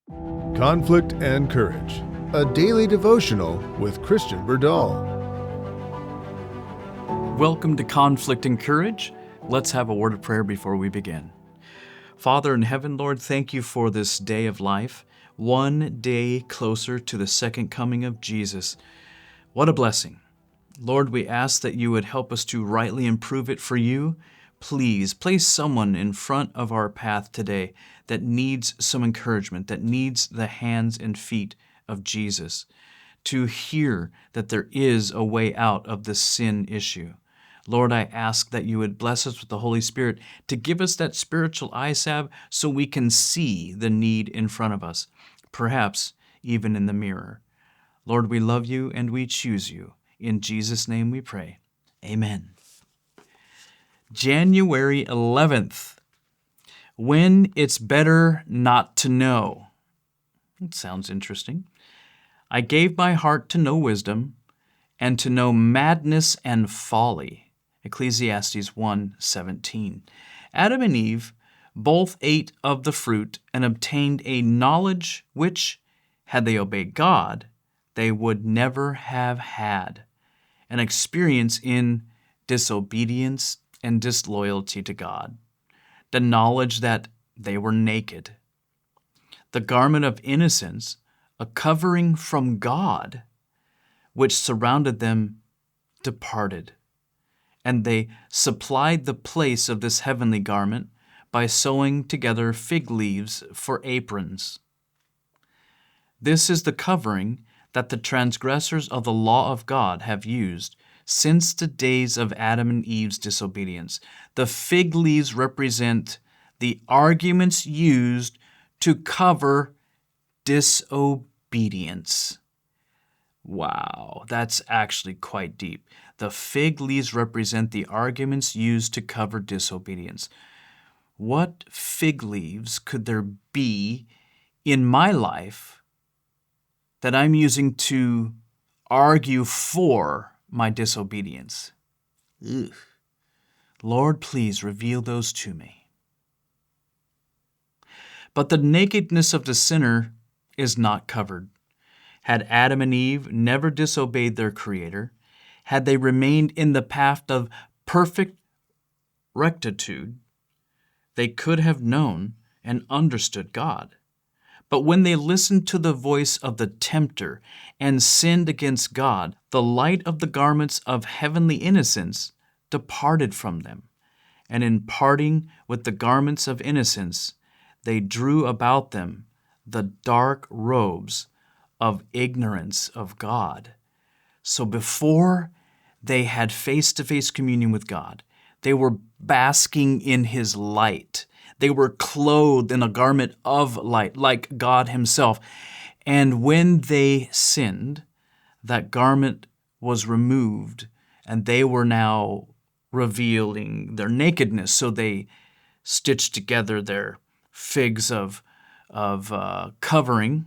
Conflict and Courage, a daily devotional with Christian Burdall. Welcome to Conflict and Courage. Let's have a word of prayer before we begin. Father in heaven, Lord, thank you for this day of life, one day closer to the second coming of Jesus. What a blessing. Lord, we ask that you would help us to rightly improve it for you. Please place someone in front of our path today that needs some encouragement, that needs the hands and feet of Jesus, to hear that there is a way out of this sin issue. Lord, I ask that you would bless us with the Holy Spirit to give us that spiritual eye salve so we can see the need in front of us, perhaps even in the mirror. Lord, we love you and we choose you. In Jesus' name we pray. Amen. January 11th, when it's better not to know. It sounds interesting. I gave my heart to know wisdom and to know madness and folly. Ecclesiastes 1:17. Adam and Eve both ate of the fruit and obtained a knowledge which, had they obeyed God, they would never have had. An experience in disobedience and disloyalty to God. The knowledge that they were naked. The garment of innocence, a covering from God, which surrounded them, departed. And they supplied the place of this heavenly garment by sewing together fig leaves for aprons. This is the covering that the transgressors of the law of God have used since the days of Adam and Eve's disobedience. The fig leaves represent the arguments used to cover disobedience. Wow, that's actually quite deep. The fig leaves represent the arguments used to cover disobedience. What fig leaves could there be in my life that I'm using to argue for my disobedience? Ugh. Lord, please reveal those to me. But the nakedness of the sinner is not covered. Had Adam and Eve never disobeyed their Creator, had they remained in the path of perfect rectitude, they could have known and understood God. But when they listened to the voice of the tempter and sinned against God, the light of the garments of heavenly innocence departed from them. And in parting with the garments of innocence, they drew about them the dark robes of ignorance of God. So before they had face-to-face communion with God, they were basking in His light. They were clothed in a garment of light, like God Himself. And when they sinned, that garment was removed, and they were now revealing their nakedness. So they stitched together their figs of covering,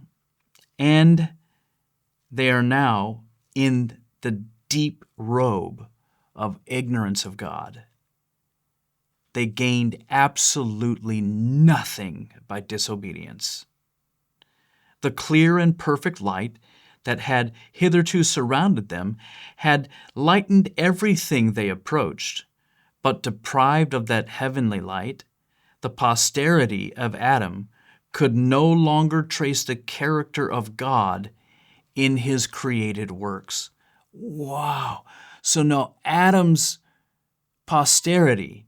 and they are now in the deep robe of ignorance of God. They gained absolutely nothing by disobedience. The clear and perfect light that had hitherto surrounded them had lightened everything they approached, but deprived of that heavenly light, the posterity of Adam could no longer trace the character of God in His created works. Wow! So now Adam's posterity,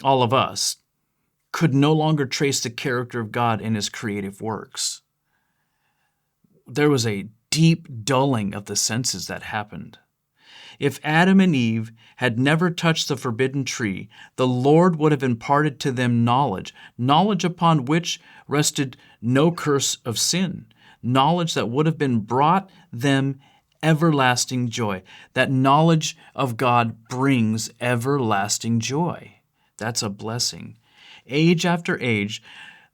all of us, could no longer trace the character of God in His creative works. There was a deep dulling of the senses that happened. If Adam and Eve had never touched the forbidden tree, the Lord would have imparted to them knowledge upon which rested no curse of sin, knowledge that would have been brought them everlasting joy. That knowledge of God brings everlasting joy. That's a blessing. Age after age,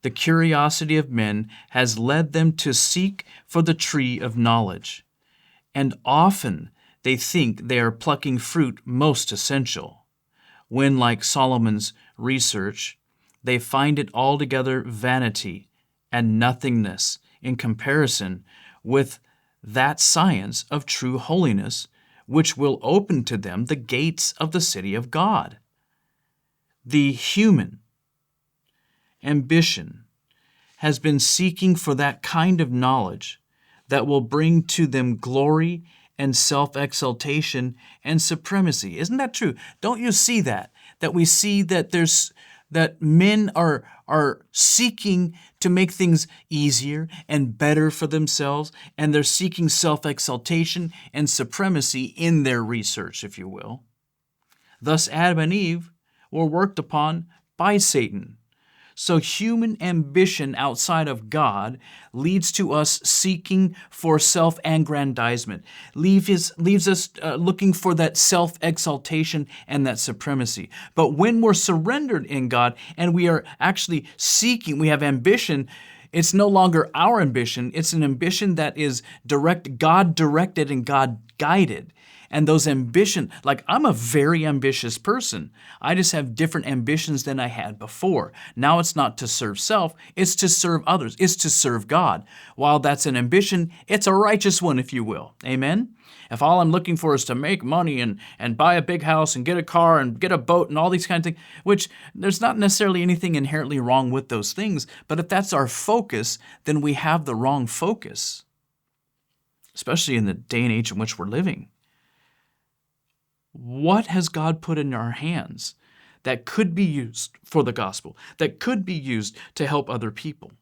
the curiosity of men has led them to seek for the tree of knowledge. And often they think they are plucking fruit most essential, when, like Solomon's research, they find it altogether vanity and nothingness in comparison with that science of true holiness, which will open to them the gates of the city of God. The human ambition has been seeking for that kind of knowledge that will bring to them glory and self-exaltation and supremacy. Isn't that true? Don't you see that? That we see that that men are seeking to make things easier and better for themselves, and they're seeking self-exaltation and supremacy in their research, if you will. Thus Adam and Eve were worked upon by Satan. So human ambition outside of God leads to us seeking for self-aggrandizement, leaves us looking for that self-exaltation and that supremacy. But when we're surrendered in God and we are actually seeking, we have ambition, it's no longer our ambition, it's an ambition that is God-directed and God-guided. And those ambitions, like I'm a very ambitious person. I just have different ambitions than I had before. Now it's not to serve self, it's to serve others. It's to serve God. While that's an ambition, it's a righteous one, if you will. Amen? If all I'm looking for is to make money and buy a big house and get a car and get a boat and all these kinds of things, which there's not necessarily anything inherently wrong with those things, but if that's our focus, then we have the wrong focus, especially in the day and age in which we're living. What has God put in our hands that could be used for the gospel, that could be used to help other people?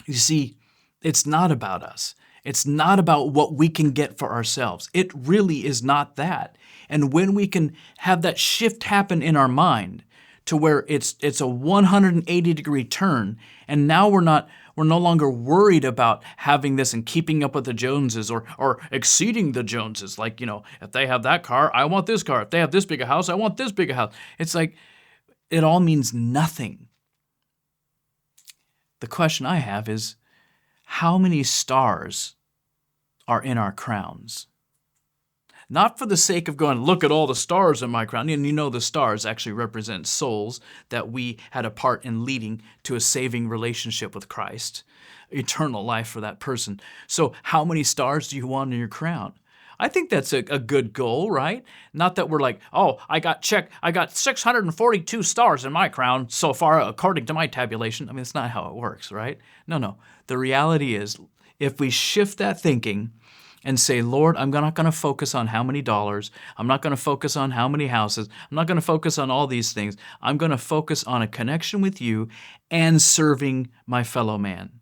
You see, it's not about us. It's not about what we can get for ourselves. It really is not that. And when we can have that shift happen in our mind to where it's a 180-degree turn, and now we're no longer worried about having this and keeping up with the Joneses or exceeding the Joneses. Like, if they have that car, I want this car. If they have this big a house, I want this big a house. It's like it all means nothing. The question I have is, how many stars are in our crowns? Not for the sake of going, look at all the stars in my crown. And the stars actually represent souls that we had a part in leading to a saving relationship with Christ, eternal life for that person. So how many stars do you want in your crown? I think that's a good goal, right? Not that we're like, oh, I got 642 stars in my crown so far, according to my tabulation. I mean, it's not how it works, right? No. The reality is, if we shift that thinking and say, Lord, I'm not going to focus on how many dollars. I'm not going to focus on how many houses. I'm not going to focus on all these things. I'm going to focus on a connection with you and serving my fellow man.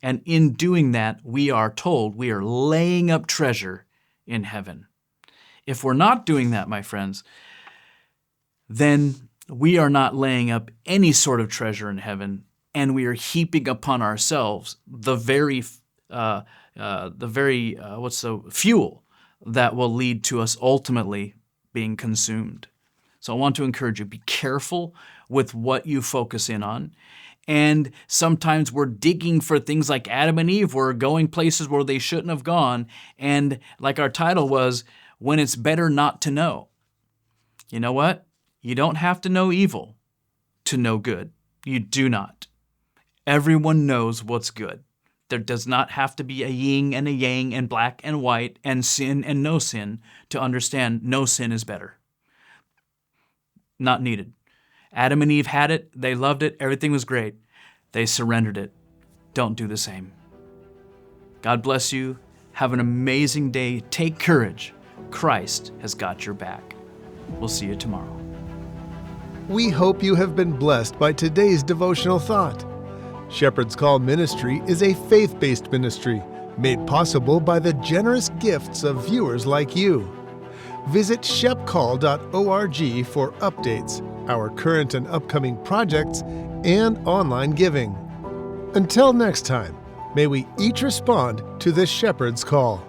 And in doing that, we are told we are laying up treasure in heaven. If we're not doing that, my friends, then we are not laying up any sort of treasure in heaven, and we are heaping upon ourselves the very fuel that will lead to us ultimately being consumed. So I want to encourage you, be careful with what you focus in on. And sometimes we're digging for things like Adam and Eve were going places where they shouldn't have gone. And like our title was, when it's better not to know. You know what? You don't have to know evil to know good. You do not. Everyone knows what's good. There does not have to be a yin and a yang and black and white and sin and no sin to understand no sin is better. Not needed. Adam and Eve had it. They loved it. Everything was great. They surrendered it. Don't do the same. God bless you. Have an amazing day. Take courage. Christ has got your back. We'll see you tomorrow. We hope you have been blessed by today's devotional thought. Shepherd's Call Ministry is a faith-based ministry made possible by the generous gifts of viewers like you. Visit shepcall.org for updates, our current and upcoming projects, and online giving. Until next time, may we each respond to the Shepherd's Call.